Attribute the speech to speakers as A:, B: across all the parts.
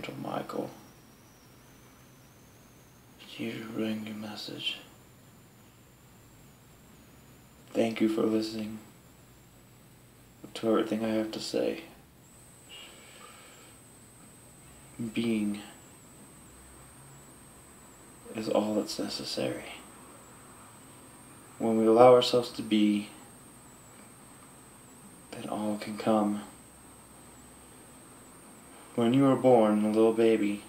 A: Archangel Michael, you to bring your message. Thank you for listening to everything I have to say. Being is all that's necessary. When we allow ourselves to be, then all can come. When you were born, a little baby,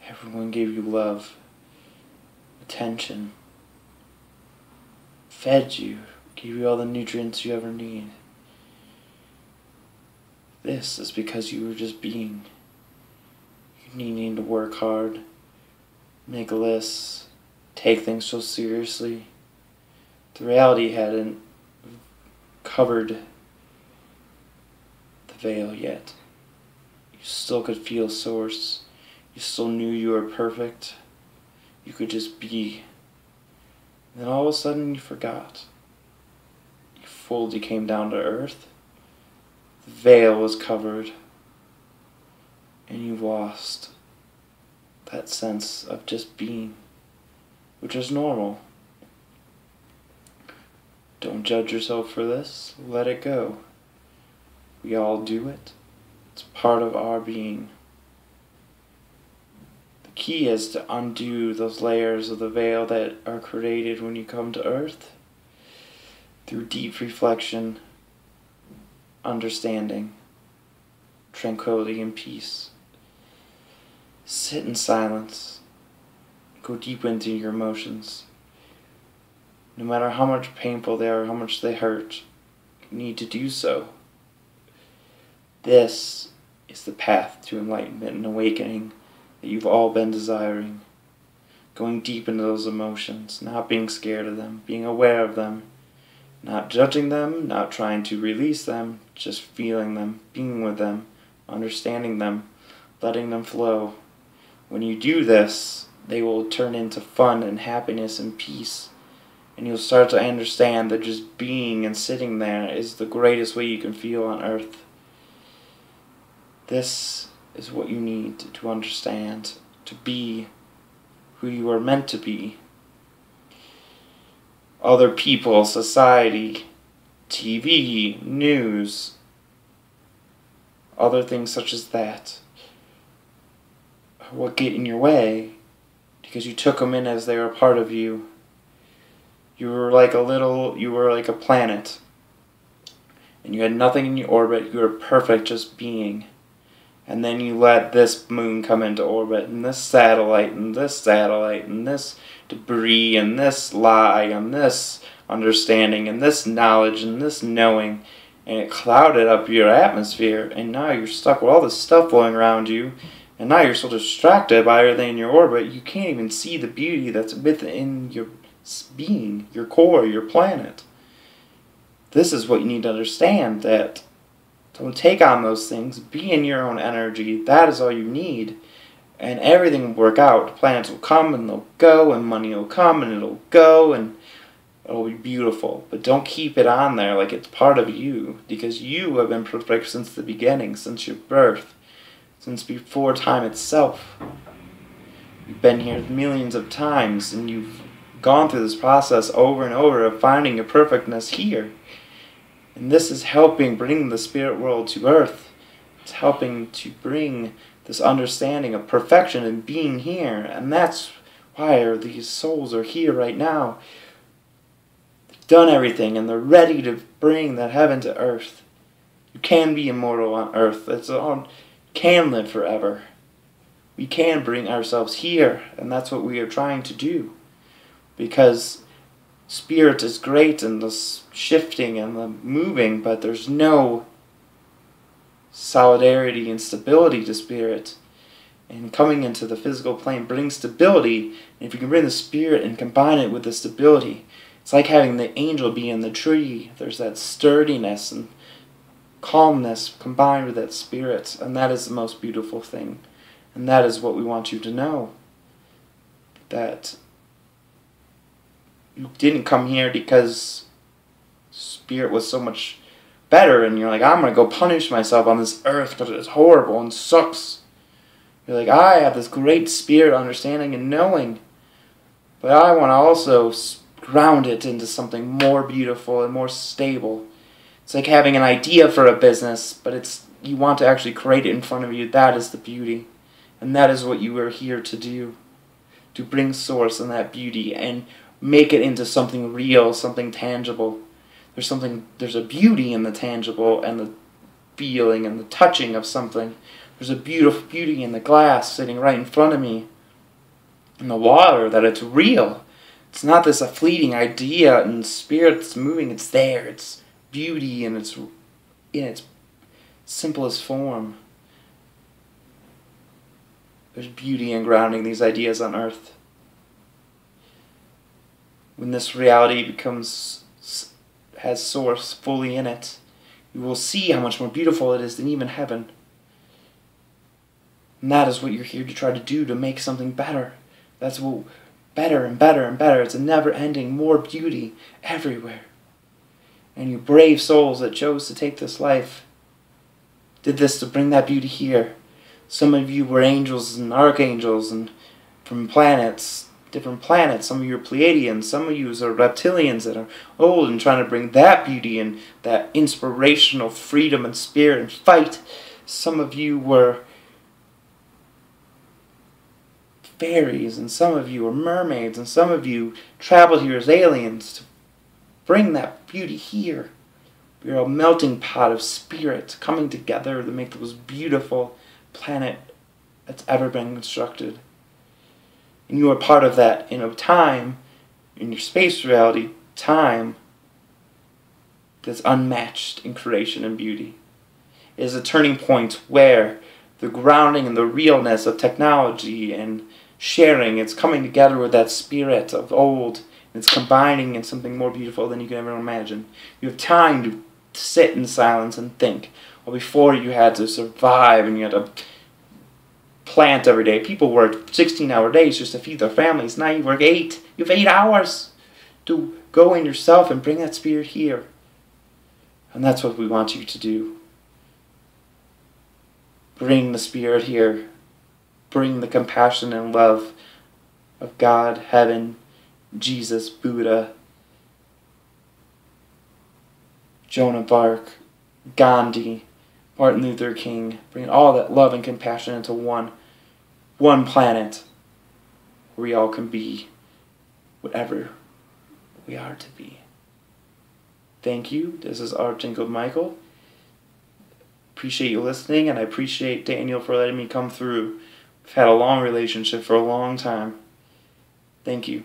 A: everyone gave you love, attention, fed you, gave you all the nutrients you ever need. This is because you were just being. You needing to work hard, make lists, take things so seriously. The reality hadn't covered the veil yet. You still could feel source. You still knew you were perfect. You could just be. And then all of a sudden you forgot. You fully came down to earth. The veil was covered. And you lost that sense of just being, which is normal. Don't judge yourself for this. Let it go. We all do it. It's part of our being. The key is to undo those layers of the veil that are created when you come to earth through deep reflection, understanding, tranquility, and peace. Sit in silence. Go deep into your emotions. No matter how much painful they are, how much they hurt, you need to do so. This is the path to enlightenment and awakening that you've all been desiring. Going deep into those emotions, not being scared of them, being aware of them, not judging them, not trying to release them, just feeling them, being with them, understanding them, letting them flow. When you do this, they will turn into fun and happiness and peace. And you'll start to understand that just being and sitting there is the greatest way you can feel on earth. This is what you need to understand, to be who you are meant to be. Other people, society, TV, news, other things such as that, what get in your way because you took them in as they were a part of you. You were like a planet, and you had nothing in your orbit. You were perfect just being. And then you let this moon come into orbit, and this satellite, and this satellite, and this debris, and this lie, and this understanding, and this knowledge, and this knowing, and it clouded up your atmosphere, and now you're stuck with all this stuff flowing around you, and now you're so distracted by everything in your orbit, you can't even see the beauty that's within your being, your core, your planet. This is what you need to understand, that don't take on those things, be in your own energy, that is all you need, and everything will work out. The planets will come and they'll go, and money will come and it'll go, and it'll be beautiful. But don't keep it on there like it's part of you, because you have been perfect since the beginning, since your birth, since before time itself. You've been here millions of times, and you've gone through this process over and over of finding your perfectness here. And this is helping bring the spirit world to earth. It's helping to bring this understanding of perfection and being here. And that's why these souls are here right now. They've done everything and they're ready to bring that heaven to earth. You can be immortal on earth. You can live forever. We can bring ourselves here, and that's what we are trying to do. Because spirit is great and the shifting and the moving, but there's no solidarity and stability to spirit. And coming into the physical plane brings stability. And if you can bring the spirit and combine it with the stability, it's like having the angel be in the tree. There's that sturdiness and calmness combined with that spirit, and that is the most beautiful thing. And that is what we want you to know. That you didn't come here because spirit was so much better and you're like, I'm going to go punish myself on this earth because it's horrible and sucks. You're like, I have this great spirit, understanding, and knowing, but I want to also ground it into something more beautiful and more stable. It's like having an idea for a business, but you want to actually create it in front of you. That is the beauty. And that is what you are here to do. To bring source in that beauty and make it into something real, something tangible. There's a beauty in the tangible and the feeling and the touching of something. There's a beautiful beauty in the glass sitting right in front of me. In the water, that it's real. It's not this a fleeting idea and spirit that's moving. It's there. It's beauty and it's in its simplest form. There's beauty in grounding these ideas on earth. When this reality has source fully in it, you will see how much more beautiful it is than even heaven. And that is what you're here to try to do, to make something better. That's what better and better and better. It's a never-ending, more beauty everywhere. And you brave souls that chose to take this life did this to bring that beauty here. Some of you were angels and archangels and from planets, different planets. Some of you are Pleiadians. Some of you are reptilians that are old and trying to bring that beauty and that inspirational freedom and spirit and fight. Some of you were fairies, and some of you are mermaids, and some of you traveled here as aliens to bring that beauty here. We're a melting pot of spirits coming together to make the most beautiful planet that's ever been constructed. And you are part of that in a time, in your space reality, time that's unmatched in creation and beauty. It is a turning point where the grounding and the realness of technology and sharing, it's coming together with that spirit of old, and it's combining in something more beautiful than you could ever imagine. You have time to sit in silence and think. Well, before you had to survive and you had to plant every day. People worked 16-hour days just to feed their families. Now you work 8. You have 8 hours to go in yourself and bring that spirit here. And that's what we want you to do. Bring the spirit here. Bring the compassion and love of God, heaven, Jesus, Buddha, Joan of Arc, Gandhi, Martin Luther King. Bring all that love and compassion into one planet where we all can be whatever we are to be. Thank you. This is Archangel Michael. Appreciate you listening, and I appreciate Daniel for letting me come through. We've had a long relationship for a long time. Thank you.